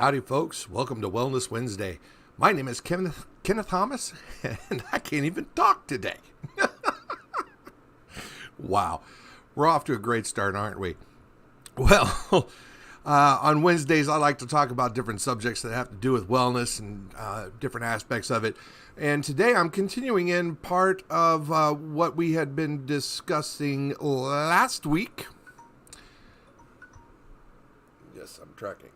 Howdy, folks. Welcome to Wellness Wednesday. My name is Kenneth Thomas, and I can't even talk today. Wow. We're off to a great start, aren't we? Well, on Wednesdays, I like to talk about different subjects that have to do with wellness and different aspects of it. And today I'm continuing in part of what we had been discussing last week. Yes, I'm tracking.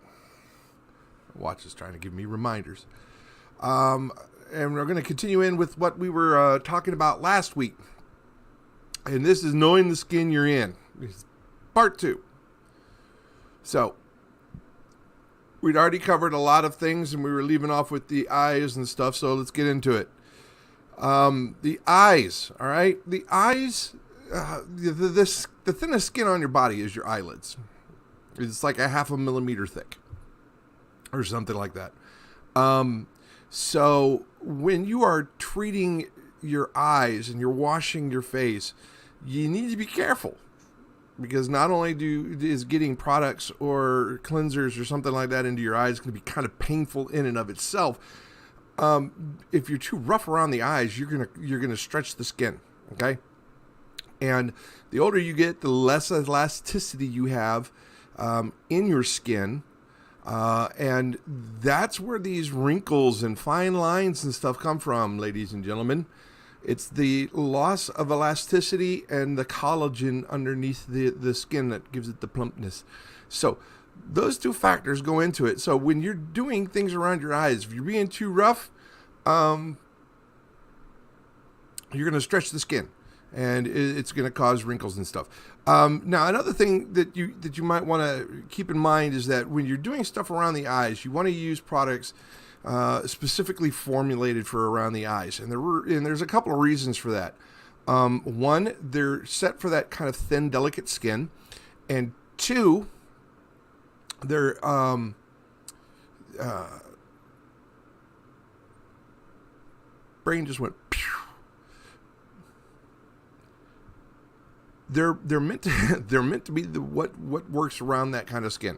Watch is trying to give me reminders. And we're going to continue in with what we were talking about last week. And this is knowing the skin you're in. This is part 2. So, we'd already covered a lot of things and we were leaving off with the eyes and stuff. So let's get into it. The eyes, all right? The eyes, the thinnest skin on your body is your eyelids. It's like a 0.5 millimeter thick. Or something like that. So when you are treating your eyes and you're washing your face, you need to be careful. Because not only is getting products or cleansers or something like that into your eyes going to be kind of painful in and of itself. If you're too rough around the eyes, you're gonna stretch the skin. Okay, and the older you get, the less elasticity you have in your skin. And that's where these wrinkles and fine lines and stuff come from, ladies and gentlemen. It's the loss of elasticity and the collagen underneath the skin that gives it the plumpness. So those two factors go into it. So when you're doing things around your eyes, if you're being too rough, you're going to stretch the skin. And it's going to cause wrinkles and stuff. Now, another thing that you might want to keep in mind is that when you're doing stuff around the eyes, you want to use products specifically formulated for around the eyes. And there's a couple of reasons for that. One, they're set for that kind of thin, delicate skin. And two, they're brain just went pew. They're meant to be what works around that kind of skin.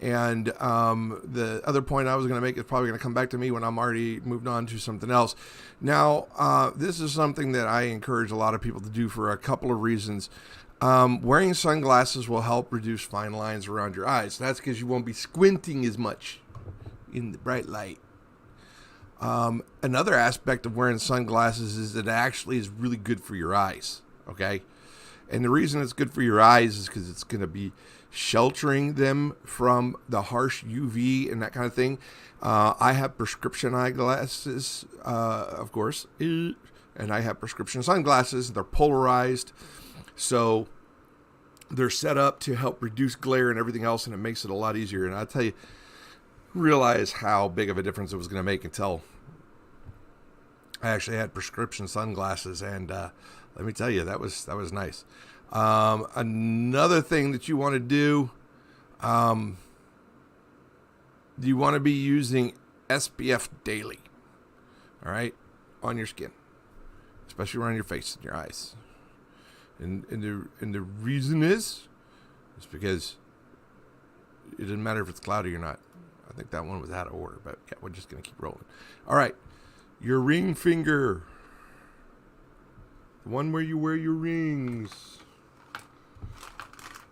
And the other point I was going to make is probably going to come back to me when I'm already moved on to something else. Now, this is something that I encourage a lot of people to do for a couple of reasons. Wearing sunglasses will help reduce fine lines around your eyes. That's because you won't be squinting as much in the bright light. Another aspect of wearing sunglasses is that it actually is really good for your eyes. Okay. And the reason it's good for your eyes is because it's going to be sheltering them from the harsh UV and that kind of thing. I have prescription eyeglasses, of course, and I have prescription sunglasses. They're polarized, so they're set up to help reduce glare and everything else, and it makes it a lot easier. And I'll tell you, realize how big of a difference it was going to make until I actually had prescription sunglasses, and let me tell you, that was nice. Another thing that you want to do, you want to be using SPF daily, all right, on your skin, especially around your face and your eyes. And the reason is because it doesn't matter if it's cloudy or not. I think that one was out of order, but yeah, we're just going to keep rolling. All right, your ring finger. The one where you wear your rings.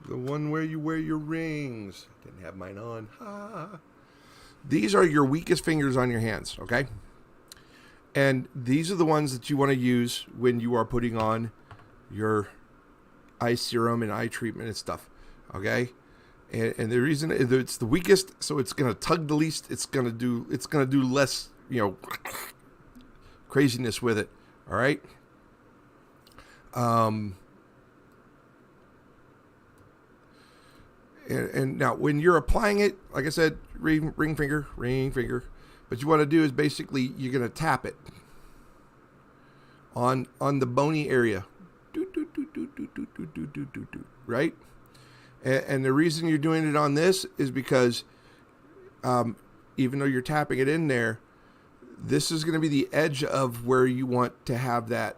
The one where you wear your rings. Didn't have mine on. Ha. These are your weakest fingers on your hands, okay? And these are the ones that you want to use when you are putting on your eye serum and eye treatment and stuff, okay? And the reason it's the weakest, so it's going to tug the least. It's going to do less, craziness with it, all right? And now when you're applying it, like I said, ring finger, what you want to do is basically you're going to tap it on the bony area, right? And the reason you're doing it on this is because even though you're tapping it in there, this is going to be the edge of where you want to have that,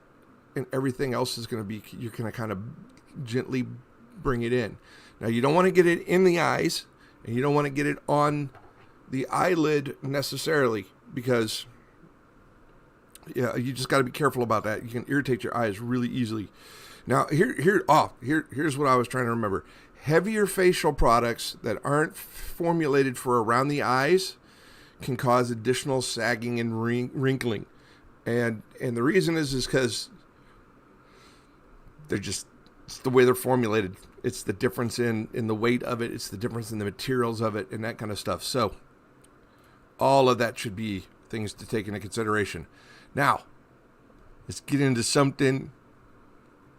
and everything else is going to be, you're going to kind of gently bring it in. Now, you don't want to get it in the eyes, and you don't want to get it on the eyelid necessarily, because yeah, you just got to be careful about that. You can irritate your eyes really easily. Now, here's what I was trying to remember. Heavier facial products that aren't formulated for around the eyes can cause additional sagging and wrinkling. And the reason is because it's the way they're formulated. It's the difference in the weight of it. It's the difference in the materials of it and that kind of stuff. So all of that should be things to take into consideration. Now, let's get into something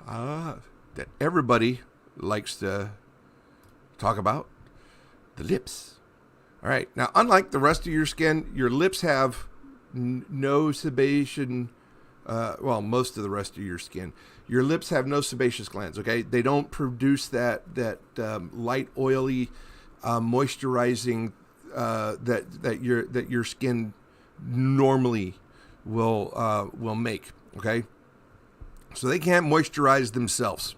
that everybody likes to talk about, the lips. All right. Now, unlike the rest of your skin, your lips have no sebation. Most of the rest of your skin. Your lips have no sebaceous glands, okay? They don't produce that light, oily, moisturizing that your skin normally will make, okay? So they can't moisturize themselves.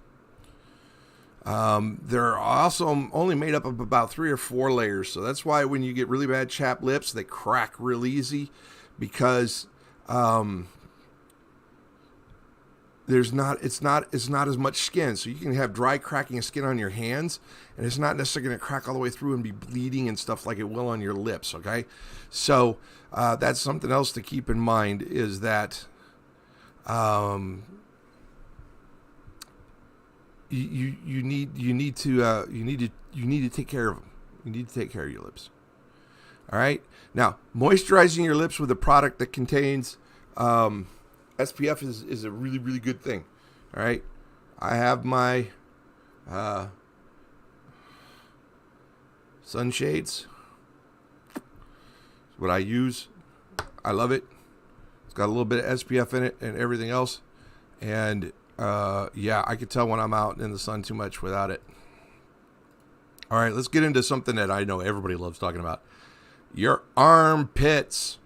They're also only made up of about 3 or 4 layers. So that's why when you get really bad chapped lips, they crack real easy, because it's not as much skin. So you can have dry cracking skin on your hands, and it's not necessarily going to crack all the way through and be bleeding and stuff like it will on your lips, okay? So that's something else to keep in mind, is that you need to take care of them. You need to take care of your lips. All right. Now, moisturizing your lips with a product that contains SPF is a really, really good thing. All right. I have my sunshades. It's what I use. I love it. It's got a little bit of SPF in it and everything else. And I could tell when I'm out in the sun too much without it. All right, let's get into something that I know everybody loves talking about. Your armpits.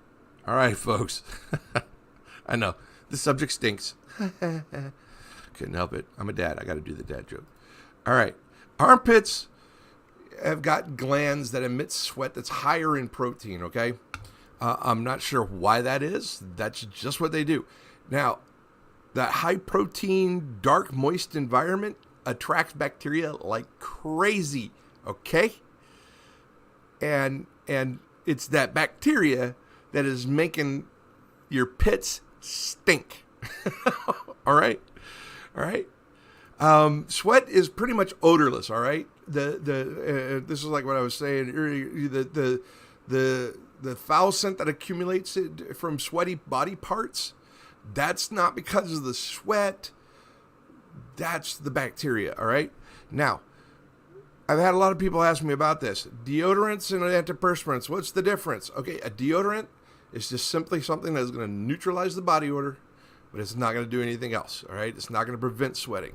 All right, folks. I know, the subject stinks. Couldn't help it. I'm a dad. I got to do the dad joke. All right. Armpits have got glands that emit sweat that's higher in protein, okay? I'm not sure why that is. That's just what they do. Now, that high protein, dark, moist environment attracts bacteria like crazy, okay? And it's that bacteria that is making your pits stink. All right? Sweat is pretty much odorless, all right? This is like what I was saying earlier, the foul scent that accumulates from sweaty body parts, that's not because of the sweat. That's the bacteria, all right? Now, I've had a lot of people ask me about this. Deodorants and antiperspirants, what's the difference? Okay, a deodorant is just simply something that's going to neutralize the body odor, but it's not going to do anything else, all right? It's not going to prevent sweating.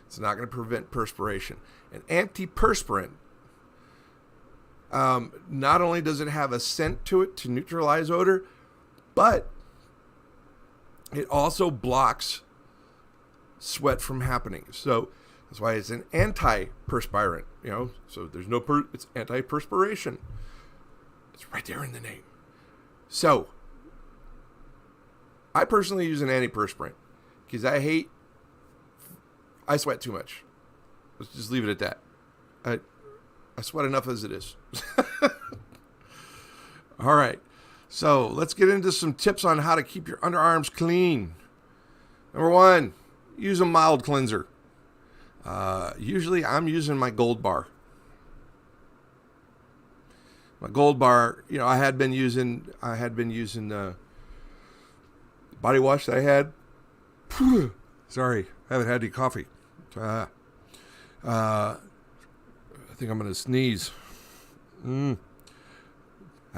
It's not going to prevent perspiration. An antiperspirant, not only does it have a scent to it to neutralize odor, but it also blocks sweat from happening. So that's why it's an antiperspirant, so there's it's antiperspiration. It's right there in the name. So I personally use an antiperspirant because I sweat too much. Let's just leave it at that. I sweat enough as it is. All right. So let's get into some tips on how to keep your underarms clean. Number 1, use a mild cleanser. Usually I'm using my Gold Bar. My Gold Bar, I had been using body wash that I had. Sorry, I haven't had any coffee. I think I'm going to sneeze. I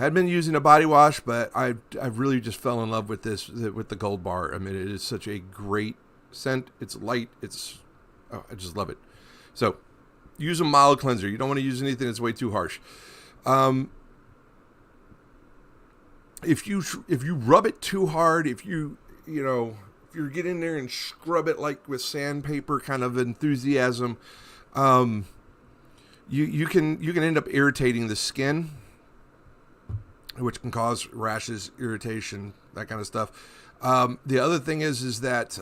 had been using a body wash, but I really just fell in love with the Gold Bar. I mean, it is such a great scent. It's light. I just love it. So use a mild cleanser. You don't want to use anything that's way too harsh. If you rub it too hard, if you get in there and scrub it like with sandpaper kind of enthusiasm, you can end up irritating the skin. which can cause rashes, irritation, that kind of stuff. The other thing is that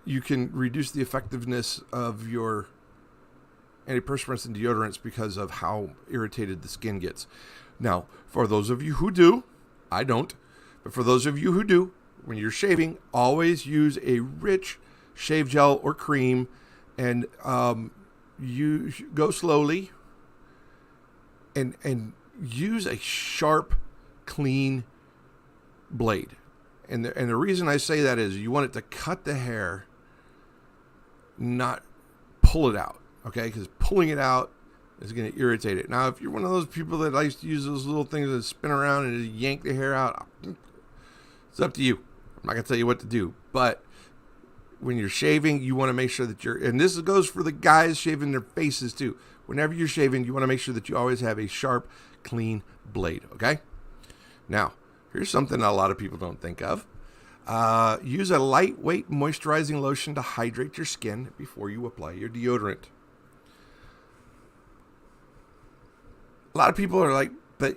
you can reduce the effectiveness of your antiperspirants and deodorants because of how irritated the skin gets. Now, for those of you who do, I don't, but for those of you who do, when you're shaving, always use a rich shave gel or cream, and you go slowly and use a sharp, clean blade. And the reason I say that is you want it to cut the hair, not pull it out, okay? Because pulling it out is going to irritate it. Now, if you're one of those people that likes to use those little things that spin around and just yank the hair out, it's up to you. I'm not going to tell you what to do. But when you're shaving, you want to make sure that and this goes for the guys shaving their faces too. Whenever you're shaving, you want to make sure that you always have a sharp, clean blade, okay? Now, here's something a lot of people don't think of. Use a lightweight moisturizing lotion to hydrate your skin before you apply your deodorant. A lot of people are like, but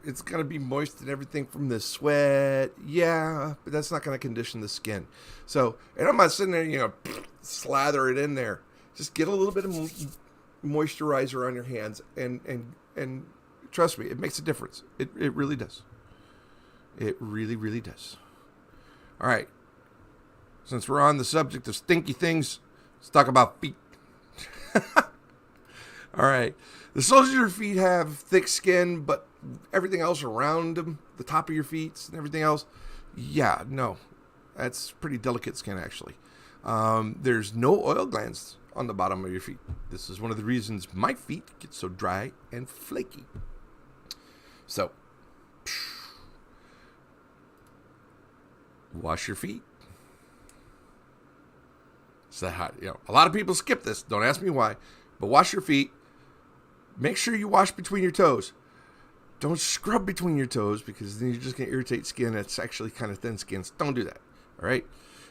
it's going to be moist and everything from the sweat. Yeah, but that's not going to condition the skin. So, and I'm not sitting there, slather it in there. Just get a little bit of moisturizer on your hands and trust me, it makes a difference. It really does. It really, really does. All right. Since we're on the subject of stinky things, let's talk about feet. All right. The soles of your feet have thick skin, but everything else around them, the top of your feet and everything else, yeah, no. That's pretty delicate skin, actually. There's no oil glands on the bottom of your feet. This is one of the reasons my feet get so dry and flaky. So, wash your feet. So a lot of people skip this. Don't ask me why, but wash your feet. Make sure you wash between your toes. Don't scrub between your toes because then you're just going to irritate skin that's actually kind of thin skin. So don't do that. All right.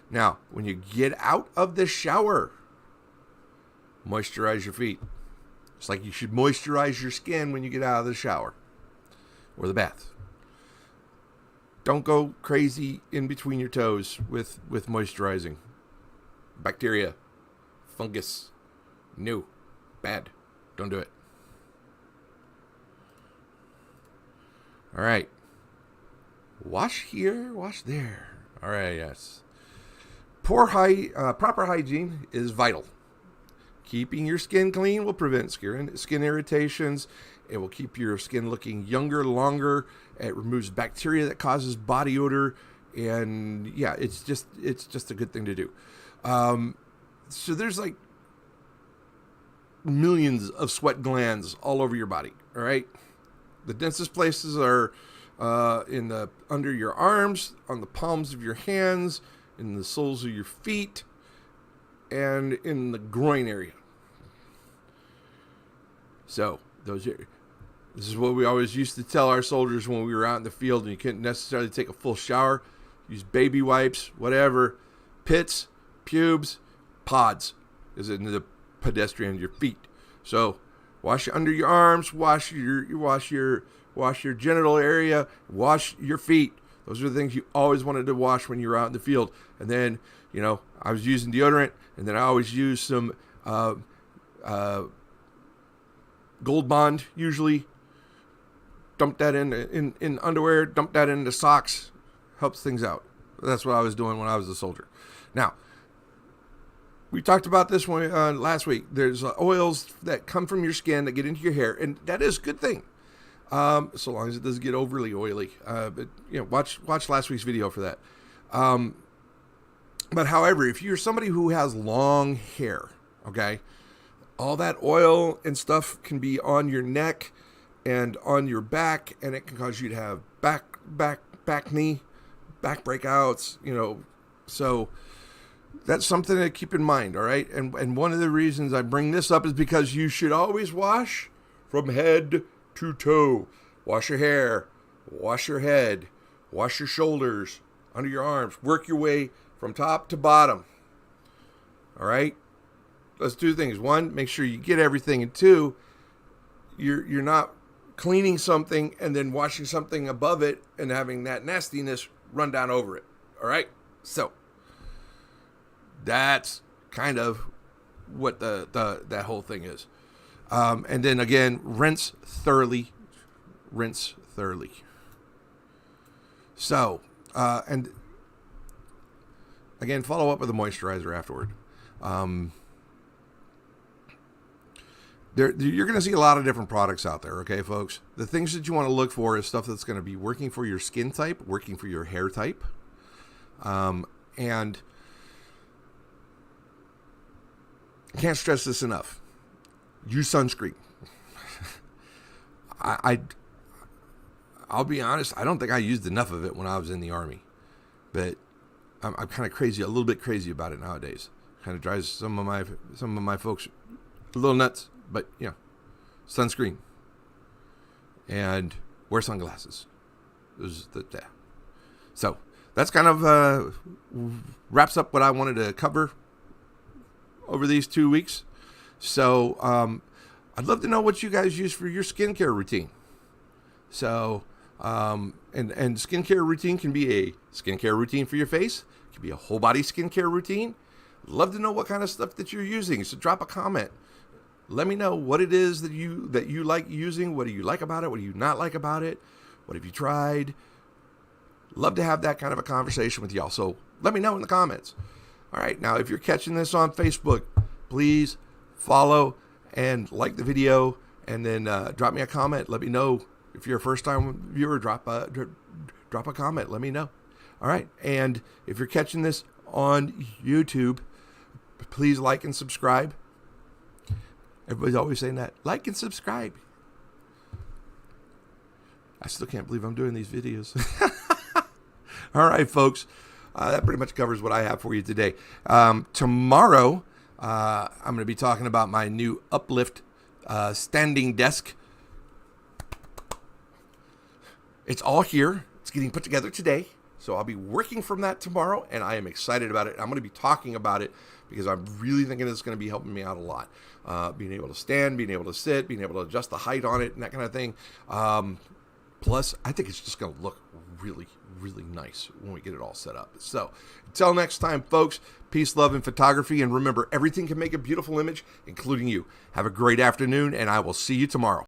Now, when you get out of the shower, moisturize your feet. It's like you should moisturize your skin when you get out of the shower or the bath. Don't go crazy in between your toes with moisturizing. Bacteria, fungus, no, bad. Don't do it. All right. Wash here, wash there. All right, yes. Proper hygiene is vital. Keeping your skin clean will prevent skin irritations. It will keep your skin looking younger, longer. It removes bacteria that causes body odor. And yeah, it's just a good thing to do. So there's like millions of sweat glands all over your body. All right. The densest places are under your arms, on the palms of your hands, in the soles of your feet, and in the groin area. So this is what we always used to tell our soldiers when we were out in the field and you couldn't necessarily take a full shower. Use baby wipes, whatever. Pits, pubes, pods is in the pedestrian of your feet. So wash under your arms, wash your genital area, wash your feet. Those are the things you always wanted to wash when you were out in the field. And then, I was using deodorant, and then I always use some Gold Bond, usually. Dump that in underwear, dump that into socks. Helps things out. That's what I was doing when I was a soldier. Now, we talked about this one last week. There's oils that come from your skin that get into your hair, and that is a good thing. So long as it doesn't get overly oily. But watch last week's video for that. But however, if you're somebody who has long hair, okay, all that oil and stuff can be on your neck and on your back, and it can cause you to have back breakouts, so that's something to keep in mind, all right? And one of the reasons I bring this up is because you should always wash from head to toe. Wash your hair, wash your head, wash your shoulders, under your arms. Work your way from top to bottom. All right? Let's do things. One, make sure you get everything. And two, you're not cleaning something and then washing something above it and having that nastiness run down over it. All right? So that's kind of what that whole thing is. And then again, rinse thoroughly. Rinse thoroughly. So, and again, follow up with a moisturizer afterward. You're going to see a lot of different products out there, okay, folks? The things that you want to look for is stuff that's going to be working for your skin type, working for your hair type. And I can't stress this enough. Use sunscreen. I'll be honest, I don't think I used enough of it when I was in the Army. But I'm kind of crazy, a little bit crazy about it nowadays. Kind of drives some of my folks a little nuts. But, you know, sunscreen. And wear sunglasses. So, that's kind of wraps up what I wanted to cover over these 2 weeks. So, I'd love to know what you guys use for your skincare routine. So, and skincare routine can be a skincare routine for your face. It can be a whole body skincare routine. Love to know what kind of stuff that you're using. So drop a comment. Let me know what it is that you like using. What do you like about it? What do you not like about it? What have you tried? Love to have that kind of a conversation with y'all. So let me know in the comments. All right. Now, if you're catching this on Facebook, please follow and like the video, and then drop me a comment. Let me know if you're a first-time viewer. Drop a comment. Let me know. All right. And if you're catching this on YouTube, please like and subscribe. Everybody's always saying that. Like and subscribe. I still can't believe I'm doing these videos. All right, folks. That pretty much covers what I have for you today. Tomorrow, I'm going to be talking about my new Uplift standing desk. It's all here. It's getting put together today. So I'll be working from that tomorrow, and I am excited about it. I'm going to be talking about it because I'm really thinking it's going to be helping me out a lot. Being able to stand, being able to sit, being able to adjust the height on it, and that kind of thing. Plus, I think it's just going to look really, really nice when we get it all set up. So until next time, folks, peace, love, and photography. And remember, everything can make a beautiful image, including you. Have a great afternoon, and I will see you tomorrow.